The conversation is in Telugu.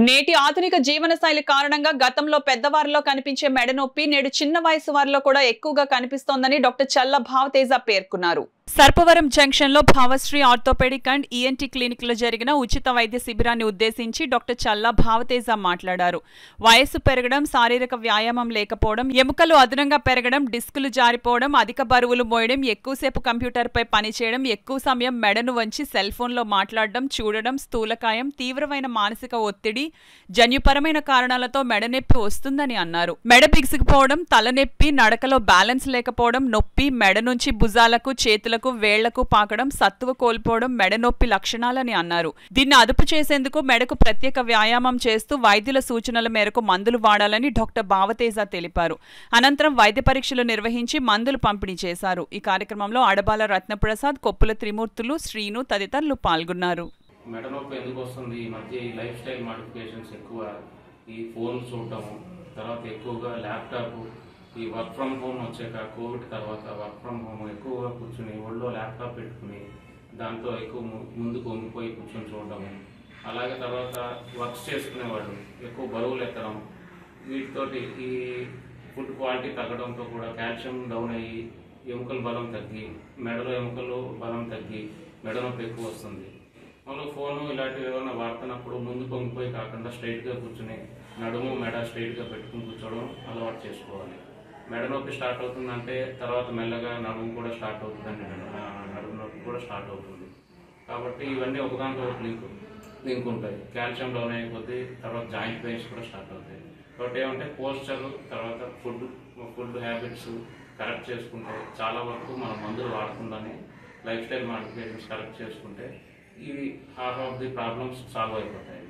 నేటి ఆధునిక జీవనశైలి కారణంగా గతంలో పెద్దవారిలో కనిపించే మెడ నొప్పి నేడు చిన్న వయసు వారిలో కూడా ఎక్కువగా కనిపిస్తోందని డాక్టర్ చల్ల భావతేజ పేర్కొన్నారు. సర్పవరం జంక్షన్ లో Bhavashri orthopaedic and ENT clinic లో జరిగిన ఉచిత వైద్య శిబిరాన్ని ఉద్దేశించి డాక్టర్ చల్ల భావతేజ మాట్లాడారు. వయస్సు పెరగడం, శారీరక వ్యాయామం లేకపోవడం, ఎముకలు అదనంగా పెరగడం, డిస్కులు జారిపోవడం, అధిక బరువులు మోయడం, ఎక్కువసేపు కంప్యూటర్ పై పనిచేయడం, ఎక్కువ సమయం మెడను వంచి సెల్ ఫోన్ లో మాట్లాడడం, చూడడం, స్థూలకాయం, తీవ్రమైన మానసిక ఒత్తిడి, జన్యుపరమైన కారణాలతో మెడనొప్పి వస్తుందని అన్నారు. మెడ బిగుసుకుపోవడం, తలనొప్పి, నడకలో బ్యాలెన్స్ లేకపోవడం, నొప్పి, మెడ నుంచి భుజాలకు, చేతులకు, వేళ్లకు పాకడం, సత్తువ కోల్పోవడం మెడనొప్పి లక్షణాలని అన్నారు. దీన్ని అదుపు చేసేందుకు మెడకు ప్రత్యేక వ్యాయామం చేస్తూ వైద్యుల సూచనల మేరకు మందులు వాడాలని డాక్టర్ భావతేజ తెలిపారు. అనంతరం వైద్య పరీక్షలు నిర్వహించి మందులు పంపిణీ చేశారు. ఈ కార్యక్రమంలో అడబాల రత్నప్రసాద్, కొప్పుల త్రిమూర్తులు, శ్రీను తదితరులు పాల్గొన్నారు. మెడనొప్పి ఎందుకు వస్తుంది? ఈ మధ్య ఈ లైఫ్ స్టైల్ మోడిఫికేషన్స్ ఎక్కువ, ఈ ఫోన్ చూడటం, తర్వాత ఎక్కువగా ల్యాప్టాప్, ఈ వర్క్ ఫ్రమ్ హోమ్ వచ్చాక కోవిడ్ తర్వాత వర్క్ ఫ్రమ్ హోమ్ ఎక్కువగా కూర్చుని ఒళ్ళో ల్యాప్టాప్ పెట్టుకుని దాంతో ఎక్కువ ముందుకు వంగిపోయి కూర్చొని చూడటము, అలాగే తర్వాత వర్క్స్ చేసుకునేవాళ్ళు ఎక్కువ బరువులు ఎత్తడం, వీటితోటి ఈ ఫుడ్ క్వాలిటీ తగ్గడంతో కూడా కాల్షియం డౌన్ అయ్యి ఎముకల బలం తగ్గి, మెడలో ఎముకలు బలం తగ్గి మెడనొప్పి ఎక్కువ వస్తుంది. మళ్ళీ ఫోను ఇలాంటివి ఏమైనా వాడుతున్నప్పుడు ముందు పొంగిపోయి కాకుండా స్ట్రైట్గా కూర్చుని నడుము మెడ స్ట్రైట్గా పెట్టుకుని కూర్చోవడం అలవాటు చేసుకోవాలి. మెడ నొప్పి స్టార్ట్ అవుతుందంటే తర్వాత మెల్లగా నడుము కూడా స్టార్ట్ అవుతుందండి, నడుము నొప్పి కూడా స్టార్ట్ అవుతుంది. కాబట్టి ఇవన్నీ ఒకదాంతో లింక్ ఉంటాయి. కాల్షియం డౌన్ అయిపోతే తర్వాత జాయింట్ పెయిన్స్ కూడా స్టార్ట్ అవుతాయి. కాబట్టి ఏమంటే పోస్చర్, తర్వాత ఫుడ్ హ్యాబిట్స్ కరెక్ట్ చేసుకుంటే చాలా వరకు మనం మందులు వాడకుండానే లైఫ్ స్టైల్ మోడిఫికేషన్స్ కరెక్ట్ చేసుకుంటే ఇవి half of the problems solve అయిపోతాయి.